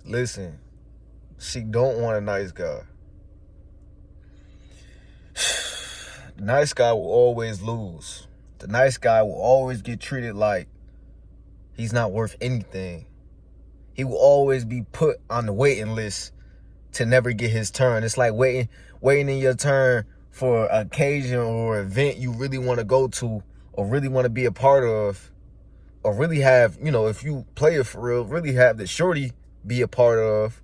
listen, she don't want a nice guy. The nice guy will always lose. The nice guy will always get treated like he's not worth anything. He will always be put on the waiting list to never get his turn. It's like waiting in your turn for an occasion or event you really want to go to or really want to be a part of, or really have, if you play it for real, really have the shorty be a part of,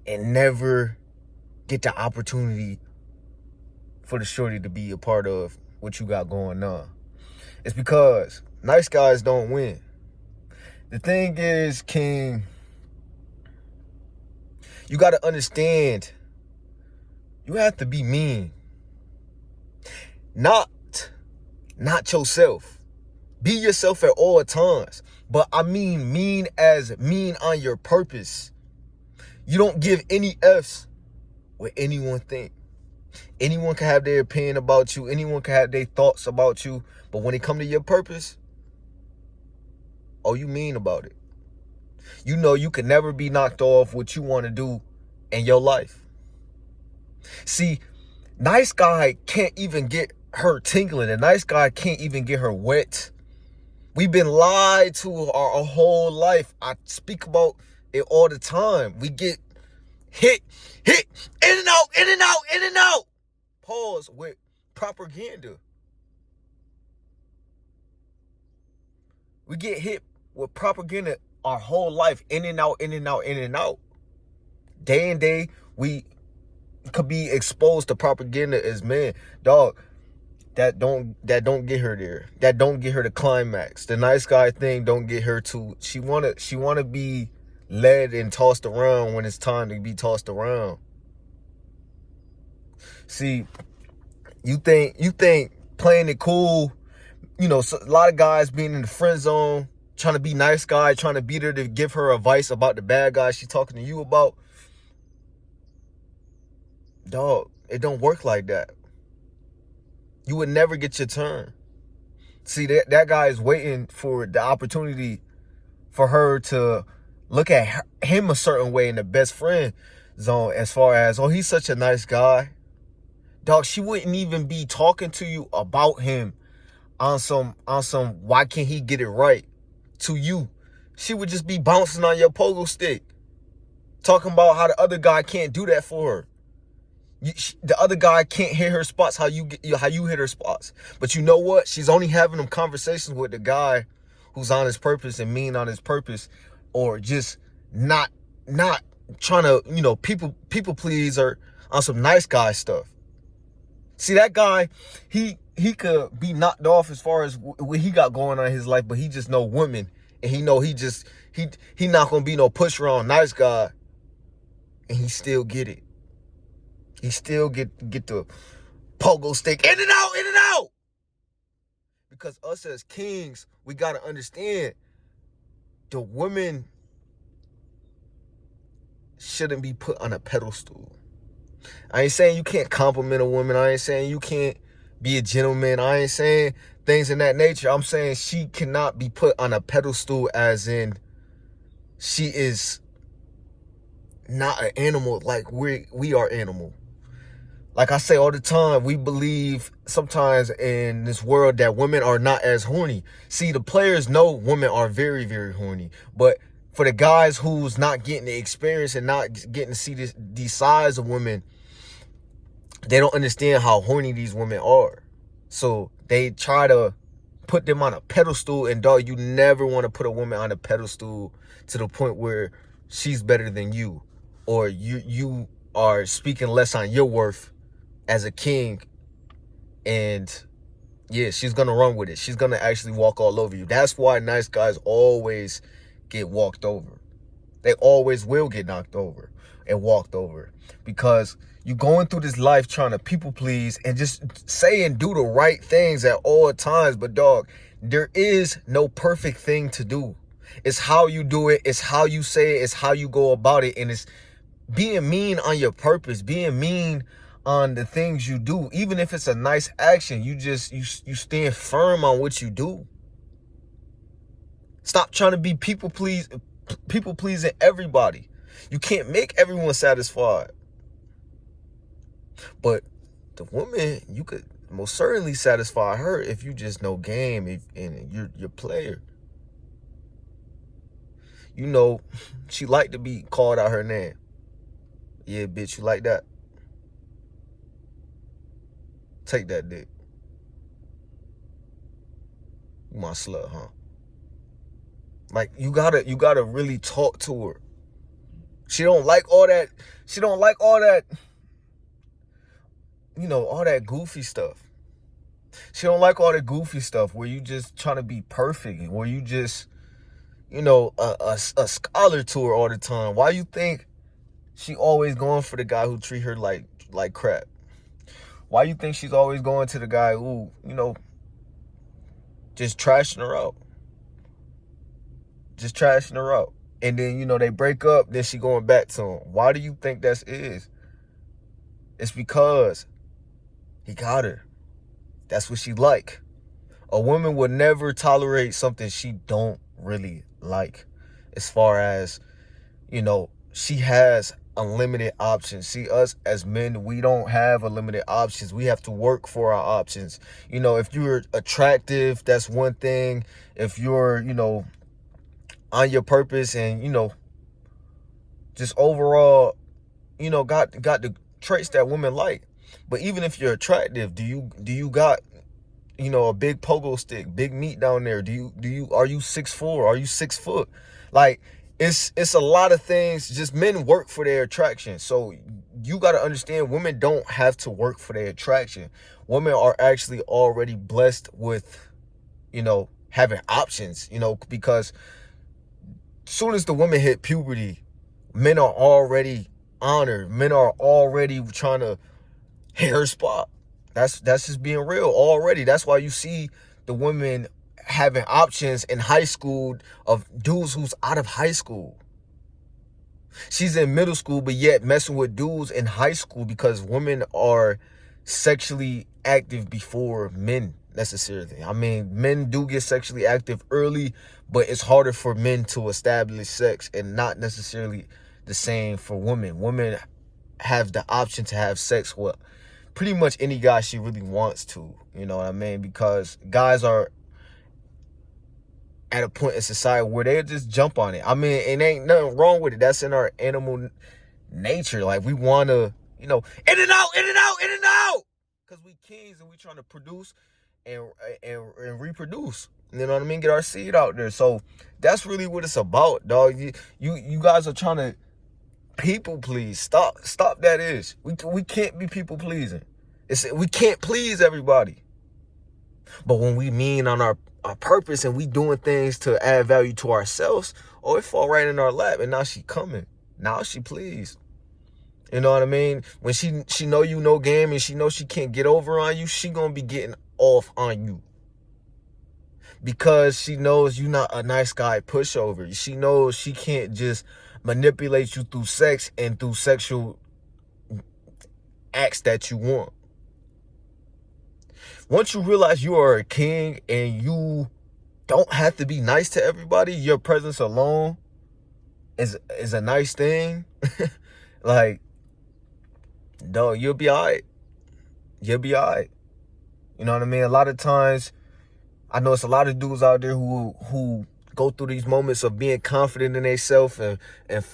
and never get the opportunity for the shorty to be a part of what you got going on. It's because nice guys don't win. The thing is, King, you got to understand, you have to be mean. Not yourself. Be yourself at all times. But I mean mean as mean on your purpose. You don't give any F's what anyone think. Anyone can have their opinion about you. Anyone can have their thoughts about you. But when it come to your purpose, you mean about it. You know you can never be knocked off what you want to do in your life. See, nice guy can't even get her tingling. A nice guy can't even get her wet. We've been lied to our whole life. I speak about it all the time. We get hit, in and out. Pause with propaganda. We get hit with propaganda our whole life, in and out. Day and day, we could be exposed to propaganda as men. Dog, that don't get her there. That don't get her to climax. The nice guy thing don't get her to. She wanna be led and tossed around when it's time to be tossed around. See, you think playing it cool, so a lot of guys being in the friend zone, trying to be nice guy, trying to beat her to give her advice about the bad guy she's talking to you about. Dog, it don't work like that. You would never get your turn. See, that guy is waiting for the opportunity for her to look at him a certain way in the best friend zone, as far as, he's such a nice guy. Dog, she wouldn't even be talking to you about him on some why can't he get it right to you. She would just be bouncing on your pogo stick, talking about how the other guy can't do that for her. The other guy can't hit her spots how you hit her spots. But you know what? She's only having them conversations with the guy who's on his purpose and mean on his purpose, or just not trying to people please her on some nice guy stuff. See, that guy, he could be knocked off as far as what he got going on in his life, but he just know women, and he know he not gonna be no push around nice guy, and he still get it. He still get the pogo stick in and out. Because us as kings, we gotta understand, the women shouldn't be put on a pedestal. I ain't saying you can't compliment a woman. I ain't saying you can't be a gentleman. I ain't saying things in that nature. I'm saying she cannot be put on a pedestal, as in she is not an animal like we are animal. Like I say all the time, we believe sometimes in this world that women are not as horny. See, the players know women are very, very horny. But for the guys who's not getting the experience and not getting to see these sides of women, they don't understand how horny these women are. So they try to put them on a pedestal, and dog, you never want to put a woman on a pedestal to the point where she's better than you, or you are speaking less on your worth as a king. And yeah, she's gonna run with it. She's gonna actually walk all over you. That's why nice guys always get walked over. They always will get knocked over and walked over, because you're going through this life trying to people please and just say and do the right things at all times. But dog, there is no perfect thing to do. It's how you do it. It's how you say it. It's how you go about it. And it's being mean on your purpose, being mean on the things you do. Even if it's a nice action, you stand firm on what you do. Stop trying to be people pleasing everybody. You can't make everyone satisfied. But the woman, you could most certainly satisfy her if you just know game and you're player. You know, she like to be called out her name. Yeah, bitch, you like that? Take that dick. You my slut, huh? Like, you gotta really talk to her. She don't like all that. She don't like all that, all that goofy stuff. She don't like all the goofy stuff where you just trying to be perfect, where you just, a scholar to her all the time. Why you think she always going for the guy who treat her like crap? Why you think she's always going to the guy who, just trashing her out? Just trashing her out. And then, they break up, then she going back to him. Why do you think that is? It's because he got her. That's what she like. A woman would never tolerate something she don't really like. As far as, she has unlimited options. See, us as men, we don't have unlimited options. We have to work for our options. If you're attractive, that's one thing. If you're, on your purpose and, just overall, got the traits that women like. But even if you're attractive, do you got, a big pogo stick, big meat down there? Are you 6'4"? Are you 6 foot? Like, it's a lot of things. Just men work for their attraction. So you got to understand, women don't have to work for their attraction. Women are actually already blessed with, having options, because as soon as the women hit puberty, men are already honored. Men are already trying to hit her spot. That's just being real already. That's why you see the women having options in high school of dudes who's out of high school. She's in middle school, but yet messing with dudes in high school because women are sexually active before men necessarily. I mean, men do get sexually active early, but it's harder for men to establish sex, and not necessarily the same for women. Women have the option to have sex with pretty much any guy she really wants to, you know what I mean? Because guys are at a point in society where they just jump on it. I mean, it ain't nothing wrong with it. That's in our animal nature. Like, we want to, in and out, in and out, in and out. Because we kings and we trying to produce and reproduce. You know what I mean? Get our seed out there. So that's really what it's about, dog. You guys are trying to people please. Stop that is. We can't be people pleasing. We can't please everybody. But when we mean on our purpose and we doing things to add value to ourselves, it fall right in our lap. And now she coming. Now she pleased. You know what I mean? When she know you no game and she know she can't get over on you, she gonna be getting off on you. Because she knows you not a nice guy pushover. She knows she can't just manipulate you through sex and through sexual acts that you want. Once you realize you are a king and you don't have to be nice to everybody, your presence alone is a nice thing. Like, dog, you'll be all right. You'll be all right. You know what I mean? A lot of times, I know it's a lot of dudes out there who go through these moments of being confident in themselves and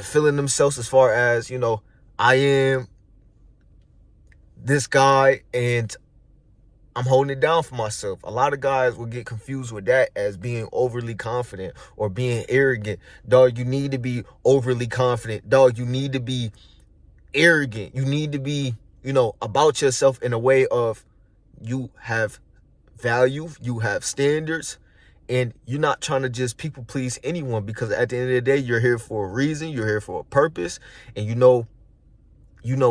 feeling themselves as far as, I am this guy and I'm holding it down for myself. A lot of guys will get confused with that as being overly confident or being arrogant. Dog, you need to be overly confident. Dog, you need to be arrogant. You need to be, about yourself in a way of you have value, you have standards, and you're not trying to just people please anyone, because at the end of the day, you're here for a reason, you're here for a purpose, and you know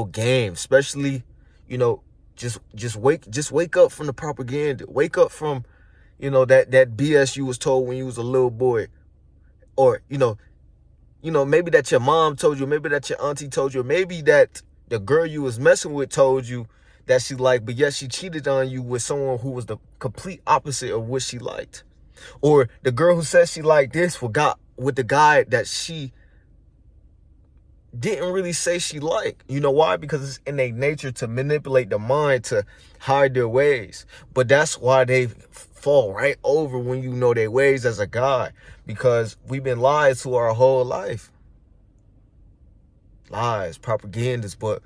game, especially, just wake up from the propaganda. Wake up from, that BS you was told when you was a little boy. Or, maybe that your mom told you, maybe that your auntie told you, or maybe that the girl you was messing with told you that she liked, but yet she cheated on you with someone who was the complete opposite of what she liked. Or the girl who says she like this got with the guy that she didn't really say she liked. You know why? Because it's in their nature to manipulate the mind, to hide their ways. But that's why they fall right over when you know their ways as a guy. Because we've been lied to our whole life. Lies, propagandas, but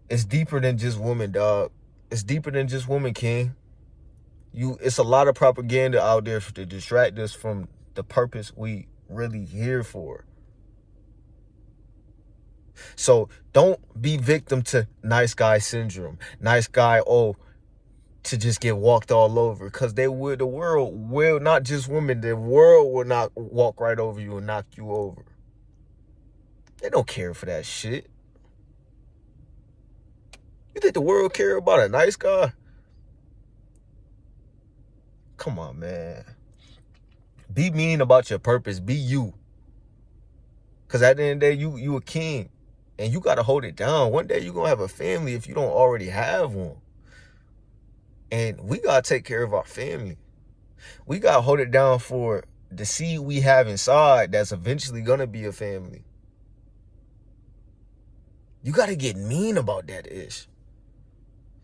it's deeper than just women, dog. It's deeper than just women, King. It's a lot of propaganda out there to distract us from the purpose we really here for. So don't be victim to nice guy syndrome. Nice guy, to just get walked all over. Because the world will, not just women, the world will not walk right over you and knock you over. They don't care for that shit. You think the world care about a nice guy? Come on, man. Be mean about your purpose. Be you. Because at the end of the day, you a king. And you got to hold it down. One day you're going to have a family if you don't already have one. And we got to take care of our family. We got to hold it down for the seed we have inside that's eventually going to be a family. You got to get mean about that ish.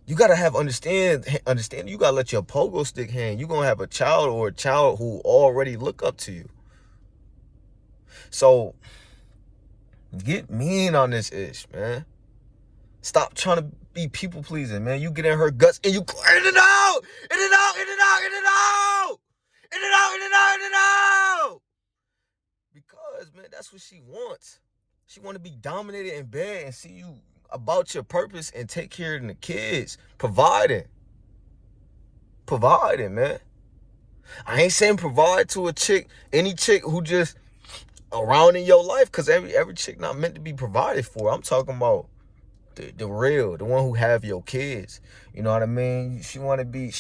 You got to have understand. You got to let your pogo stick hang. You're going to have a child or a child who already look up to you. So get mean on this ish, man. Stop trying to be people pleasing, man. You get in her guts and you in and out, in and out, in and out, in and out, in and out, in and out, in and out. Because, man, that's what she wants. She want to be dominated in bed and see you about your purpose and take care of the kids. Providing, man. I ain't saying provide to a chick, any chick who just around in your life, because every chick not meant to be provided for. I'm talking about the real, the one who have your kids. You know what I mean? She want to be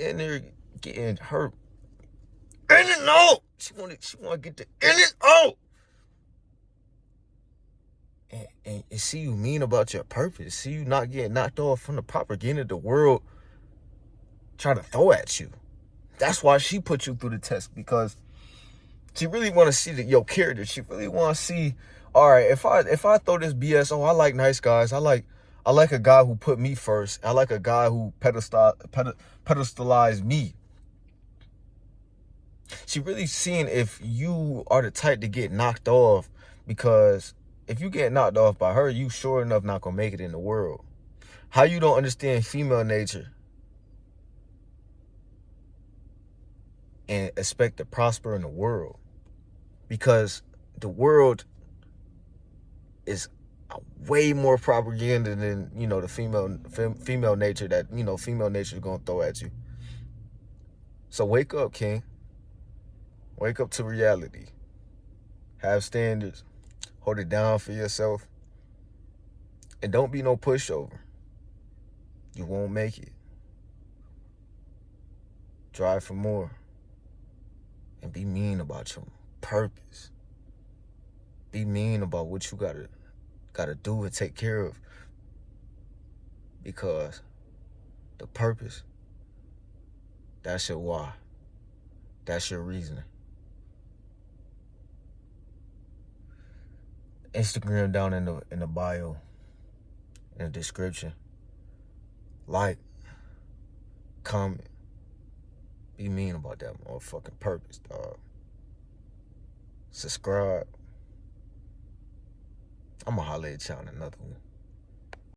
in there getting hurt. In and out. She want to get the in and out. And see you mean about your purpose. See you not getting knocked off from the propaganda the world trying to throw at you. That's why she put you through the test, because she really want to see your character. She really want to see, all right, if I throw this BS, I like nice guys. I like a guy who put me first. I like a guy who pedestalized me. She really seeing if you are the type to get knocked off, because if you get knocked off by her, you sure enough not gonna make it in the world. How you don't understand female nature and expect to prosper in the world? Because the world is way more propaganda than, the female nature that, female nature is going to throw at you. So wake up, King. Wake up to reality. Have standards. Hold it down for yourself. And don't be no pushover. You won't make it. Drive for more. And be mean about your purpose. Be mean about what you gotta do and take care of. Because the purpose, that's your why. That's your reasoning. Instagram down in the bio, in the description. Like, comment. Be mean about that motherfucking purpose, dog. Subscribe. I'm gonna holler at y'all in another one.